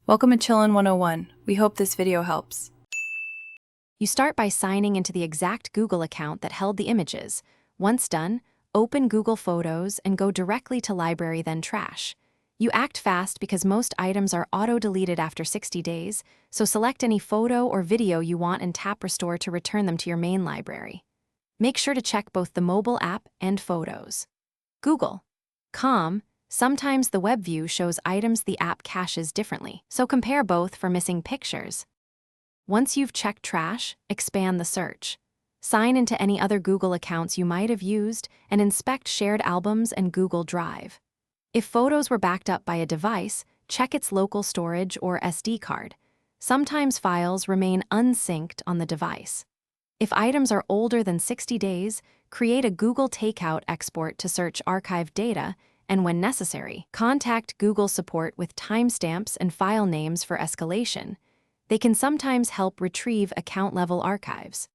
Welcome to Chillin' 101. We hope this video helps. You start by signing into the exact Google account that held the images. Once done, open Google Photos and go directly to Library, then Trash. You act fast because most items are auto-deleted after 60 days, so select any photo or video you want and tap Restore to return them to your main library. Make sure to check both the mobile app and photos. Google.com. Sometimes the web view shows items the app caches differently, so compare both for missing pictures. Once you've checked Trash, expand the search. Sign into any other Google accounts you might have used and inspect shared albums and Google Drive. If photos were backed up by a device, check its local storage or SD card. Sometimes files remain unsynced on the device. If items are older than 60 days, create a Google Takeout export to search archived data, and when necessary, contact Google support with timestamps and file names for escalation. They can sometimes help retrieve account-level archives.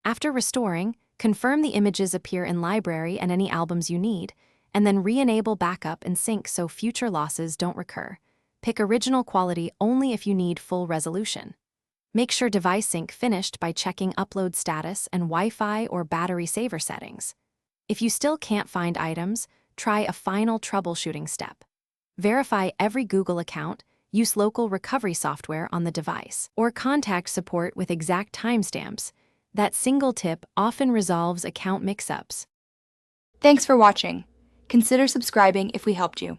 After restoring, confirm the images appear in library and any albums you need, and then re-enable backup and sync so future losses don't recur. Pick original quality only if you need full resolution. Make sure device sync finished by checking upload status and Wi-Fi or battery saver settings. If you still can't find items, try a final troubleshooting step. Verify every Google account, use local recovery software on the device, or contact support with exact timestamps. That single tip often resolves account mix-ups. Thanks for watching. Consider subscribing if we helped you.